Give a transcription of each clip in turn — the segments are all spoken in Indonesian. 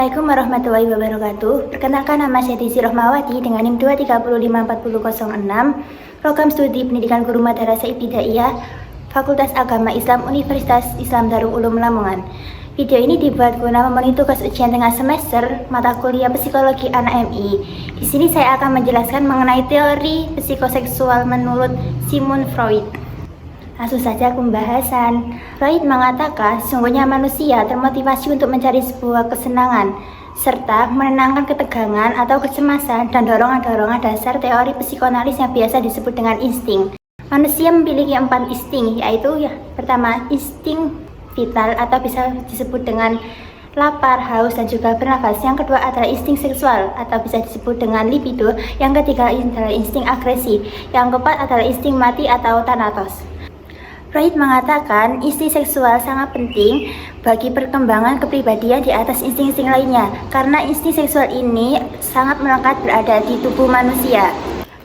Assalamualaikum warahmatullahi wabarakatuh. Perkenalkan, nama saya Tizi Rohmawati dengan NIM 2354006, Program Studi Pendidikan Guru Madrasah Ibtidaiyah, Fakultas Agama Islam Universitas Islam Darul Ulum Lamongan. Video ini dibuat guna memenuhi tugas ujian tengah semester mata kuliah Psikologi Anak MI. Di sini saya akan menjelaskan mengenai teori psikoseksual menurut Sigmund Freud. Langsung saja ke pembahasan. Freud mengatakan sesungguhnya manusia termotivasi untuk mencari sebuah kesenangan serta menenangkan ketegangan atau kecemasan dan dorongan-dorongan dasar teori psikoanalis yang biasa disebut dengan insting. Manusia memiliki 4 insting, yaitu pertama insting vital atau bisa disebut dengan lapar, haus, dan juga bernafas. Yang kedua adalah insting seksual atau bisa disebut dengan libido. Yang ketiga adalah insting agresi. Yang keempat adalah insting mati atau thanatos. Freud mengatakan insting seksual sangat penting bagi perkembangan kepribadian di atas insting-insting lainnya karena insting seksual ini sangat melekat berada di tubuh manusia.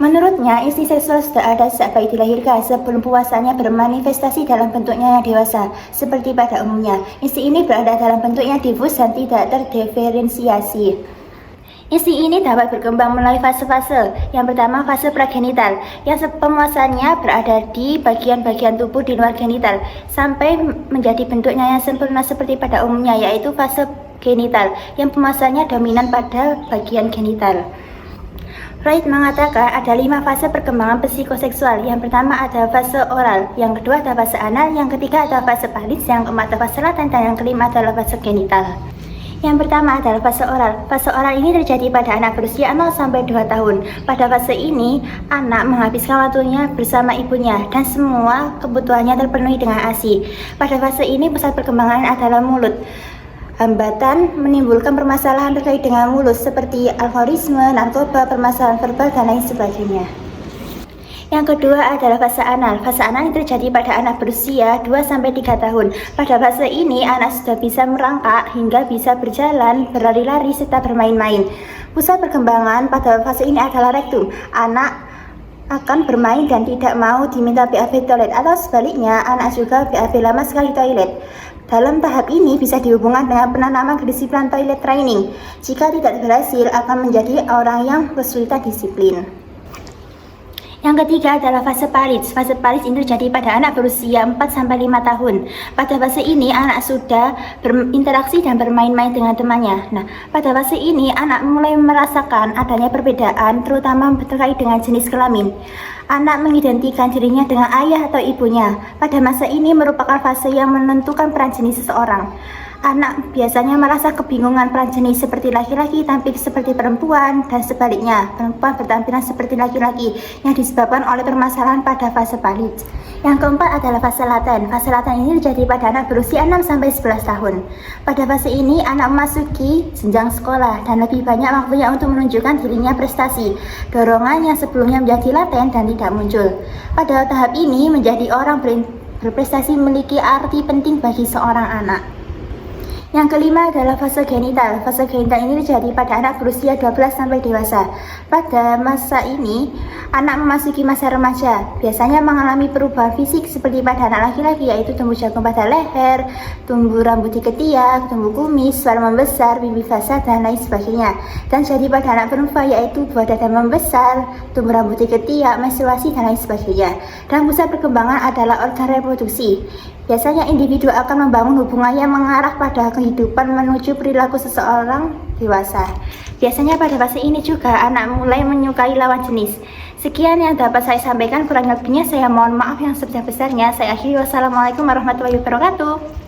Menurutnya, insting seksual sudah ada sejak bayi dilahirkan sebelum puasannya bermanifestasi dalam bentuknya yang dewasa. Seperti pada umumnya, insting ini berada dalam bentuknya difus dan tidak terdiferensiasi. Insting ini dapat berkembang melalui fase-fase. Yang pertama, fase pragenital, yang pemuasannya berada di bagian-bagian tubuh di luar genital, sampai menjadi bentuknya yang sempurna seperti pada umumnya, yaitu fase genital, yang pemuasannya dominan pada bagian genital. Freud mengatakan ada 5 fase perkembangan psikoseksual. Yang pertama adalah fase oral, yang kedua adalah fase anal, yang ketiga adalah fase palis, yang keempat adalah fase laten, dan yang kelima adalah fase genital. Yang pertama adalah fase oral. Fase oral ini terjadi pada anak berusia 0 sampai 2 tahun. Pada fase ini, anak menghabiskan waktunya bersama ibunya dan semua kebutuhannya terpenuhi dengan ASI. Pada fase ini, pusat perkembangan adalah mulut. Hambatan menimbulkan permasalahan terkait dengan mulut seperti alkoholisme, narkoba, permasalahan verbal, dan lain sebagainya. Yang kedua adalah fase anal. Fase anal terjadi pada anak berusia 2-3 tahun. Pada fase ini, anak sudah bisa merangkak hingga bisa berjalan, berlari-lari, serta bermain-main. Pusat perkembangan pada fase ini adalah rektum. Anak akan bermain dan tidak mau diminta BAB toilet, atau sebaliknya, anak juga BAB lama sekali toilet. Dalam tahap ini bisa dihubungkan dengan penanaman kedisiplinan toilet training. Jika tidak berhasil, akan menjadi orang yang kesulitan disiplin. Yang ketiga adalah fase palis. Fase palis ini terjadi pada anak berusia 4-5 tahun. Pada fase ini, anak sudah berinteraksi dan bermain-main dengan temannya. Nah, pada fase ini, anak mulai merasakan adanya perbedaan, terutama terkait dengan jenis kelamin. Anak mengidentikan dirinya dengan ayah atau ibunya. Pada masa ini merupakan fase yang menentukan peran jenis seseorang. Anak biasanya merasa kebingungan peran jenis, seperti laki-laki tampil seperti perempuan dan sebaliknya, perempuan bertampilan seperti laki-laki, yang disebabkan oleh permasalahan pada fase palis. Yang keempat adalah fase laten. Fase laten ini terjadi pada anak berusia 6-11 tahun. Pada fase ini, anak memasuki jenjang sekolah dan lebih banyak waktunya untuk menunjukkan dirinya prestasi. Dorongan yang sebelumnya menjadi laten dan tidak muncul. Pada tahap ini, menjadi orang berprestasi memiliki arti penting bagi seorang anak. Yang kelima adalah fase genital. Fase genital ini terjadi pada anak berusia 12 sampai dewasa. Pada masa ini, anak memasuki masa remaja. Biasanya mengalami perubahan fisik seperti pada anak laki-laki, yaitu tumbuh jagung pada leher, tumbuh rambut di ketiak, tumbuh kumis, suara membesar, pipi basah, dan lain sebagainya. Dan jadi pada anak perempuan, yaitu buah dada membesar, tumbuh rambut di ketiak, menstruasi, dan lain sebagainya. Dan pusat perkembangan adalah organ reproduksi. Biasanya individu akan membangun hubungan yang mengarah pada kehidupan menuju perilaku seseorang dewasa. Biasanya pada fase ini juga anak mulai menyukai lawan jenis. Sekian yang dapat saya sampaikan, kurang lebihnya saya mohon maaf yang sebesar-besarnya. Saya akhiri, wassalamualaikum warahmatullahi wabarakatuh.